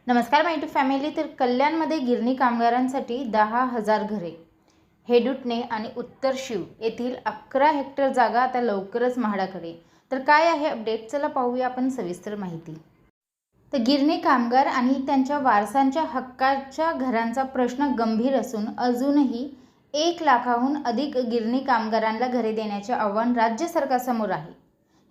नमस्कार माय to family. तर कल्याणमध्ये गिरणी कामगारांसाठी 10,000 घरे, हेडुटणे आणि उत्तर शिव येथील 11 हेक्टर जागा आता लवकरच म्हाडाकडे। तर काय आहे अपडेट, चला पाहूया आपण सविस्तर माहिती। तर गिरणी कामगार आणि त्यांच्या वारसांच्या हक्काच्या घरांचा प्रश्न गंभीर असून अजूनही 1 लाखाहून अधिक गिरणी कामगारांना घरे देण्याचे आव्हान राज्य सरकारसमोर आहे।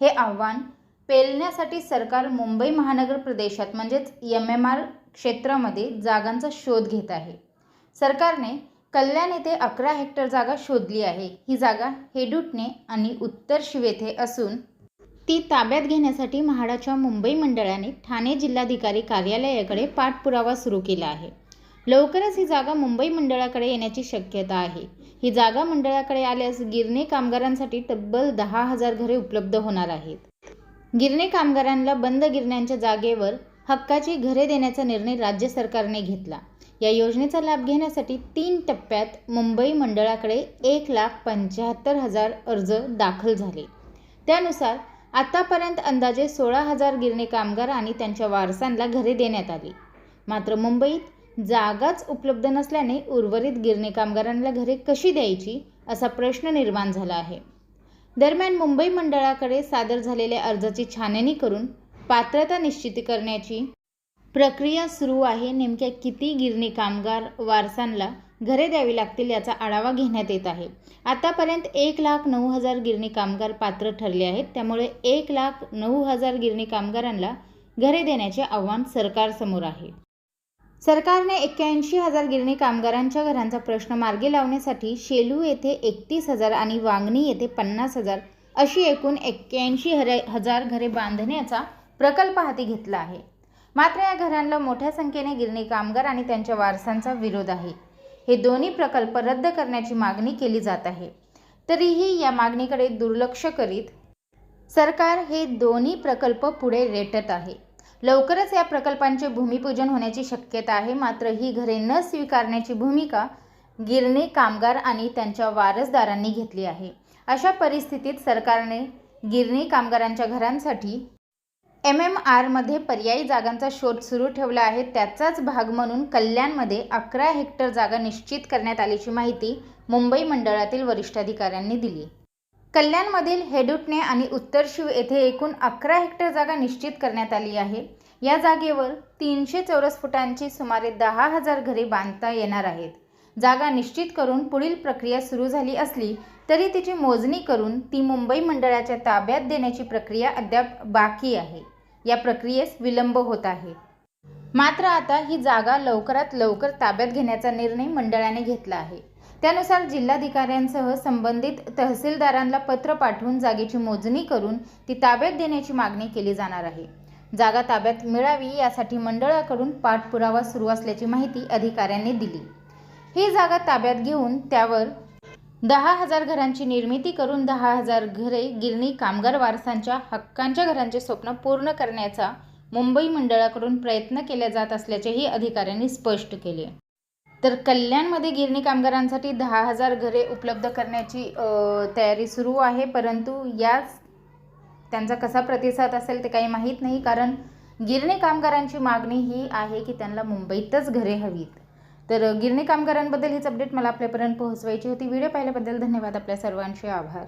हे आव्हान पेलण्यासाठी सरकार मुंबई महानगर प्रदेशात म्हणजेच MMR क्षेत्रामध्ये जागांचा शोध घेत आहे। सरकारने कल्याण येथे 11 हेक्टर जागा शोधली आहे। ही जागा हेडुटणे आणि उत्तर शिव येथे असून ती ताब्यात घेण्यासाठी म्हाडाच्या मुंबई मंडळाने ठाणे जिल्हाधिकारी कार्यालयाकडे पाठपुरावा सुरू केला आहे। लवकरच ही जागा मुंबई मंडळाकडे येण्याची शक्यता आहे। ही जागा मंडळाकडे आल्यास गिरणी कामगारांसाठी तब्बल 10,000 घरे उपलब्ध होणार आहेत। गिरणी कामगारांना बंद गिरण्यांच्या जागेवर हक्काची घरे देण्याचा निर्णय राज्य सरकारने घेतला। या योजनेचा लाभ घेण्यासाठी 3 टप्प्यात मुंबई मंडळाकडे 1,75,000 अर्ज दाखल झाले। त्यानुसार आतापर्यंत अंदाजे 16,000 गिरणी कामगार आणि त्यांच्या वारसांना घरे देण्यात आली। मात्र मुंबईत जागाच उपलब्ध नसल्याने उर्वरित गिरणी कामगारांना घरे कशी द्यायची असा प्रश्न निर्माण झाला आहे। दरम्यान मुंबई मंडळाकडे सादर झालेल्या अर्जाची छाननी करून पात्रता निश्चित करण्याची प्रक्रिया सुरू आहे। नेमक्या किती गिरणी कामगार वारसांना घरे द्यावी लागतील याचा आढावा घेण्यात येत आहे। आतापर्यंत 1,09,000 गिरणी कामगार पात्र ठरले आहेत। त्यामुळे 1,09,000 गिरणी कामगारांना घरे देण्याचे आव्हान सरकारसमोर आहे। सरकारने 81,000 गिरणी कामगारांच्या घरांचा प्रश्न मार्गी लावण्यासाठी शेलू येथे 31,000 आणि वांगणी येथे 50,000 अशी एकूण 81,000 घरे बांधण्याचा प्रकल्प हाती घेतला आहे। मात्र या घरांना मोठ्या संख्येने गिरणी कामगार आणि त्यांच्या वारसांचा विरोध आहे। हे दोन्ही प्रकल्प रद्द करण्याची मागणी केली जात आहे। तरीही या मागणीकडे दुर्लक्ष करीत सरकार हे दोन्ही प्रकल्प पुढे रेटत आहे। लवकरच या प्रकल्पांचे भूमिपूजन होण्याची शक्यता आहे। मात्र ही घरे न स्वीकारण्याची भूमिका गिरणी कामगार आणि त्यांच्या वारसदारांनी घेतली आहे। अशा परिस्थितीत सरकारने गिरणी कामगारांच्या घरांसाठी MMR मध्ये पर्यायी जागांचा शोध सुरू ठेवला आहे। त्याचाच भाग म्हणून कल्याणमध्ये 11 हेक्टर जागा निश्चित करण्यात आल्याची माहिती मुंबई मंडळातील वरिष्ठ अधिकाऱ्यांनी दिली। कल्याणमधील हेडुटणे आणि उत्तर शिव येथे एकूण 11 हेक्टर जागा निश्चित करण्यात आली आहे। या जागेवर 300 चौरस फुटांची सुमारे 10,000 घरे बांधता येणार आहेत। जागा निश्चित करून पुढील प्रक्रिया सुरू झाली असली तरी तिची मोजणी करून ती मुंबई मंडळाच्या ताब्यात देण्याची प्रक्रिया अद्याप बाकी आहे। या प्रक्रियेस विलंब होत आहे। मात्र आता ही जागा लवकरात लवकर ताब्यात घेण्याचा निर्णय मंडळाने घेतला आहे। त्यानुसार जिल्हाधिकाऱ्यांसह संबंधित तहसीलदारांना पत्र पाठवून जागेची मोजणी करून ती ताब्यात देण्याची मागणी केली जाणार आहे। जागा ताब्यात मिळावी यासाठी मंडळाकडून पाठपुरावा सुरू असल्याची माहिती अधिकाऱ्यांनी दिली। ही जागा ताब्यात घेऊन त्यावर 10,000 घरांची निर्मिती करून 10,000 घरे गिरणी कामगार वारसांच्या हक्कांच्या घरांचे स्वप्न पूर्ण करण्याचा मुंबई मंडळाकडून प्रयत्न केले जात असल्याचेही अधिकाऱ्यांनी स्पष्ट केले। तर कल्याणमध्ये गिरणी कामगारांसाठी 10,000 घरे उपलब्ध करण्याची तयारी सुरू आहे। परंतु याच त्यांचा कसा प्रतिसाद असेल ते काही माहीत नाही, कारण गिरणी कामगारांची मागणी ही आहे की त्यांना मुंबईतच घरे हवीत। तर गिरणी कामगारांबद्दल हीच अपडेट मला आपल्यापर्यंत पोहोचवायची होती। व्हिडिओ पाहिल्याबद्दल धन्यवाद। आपल्या सर्वांचे आभार।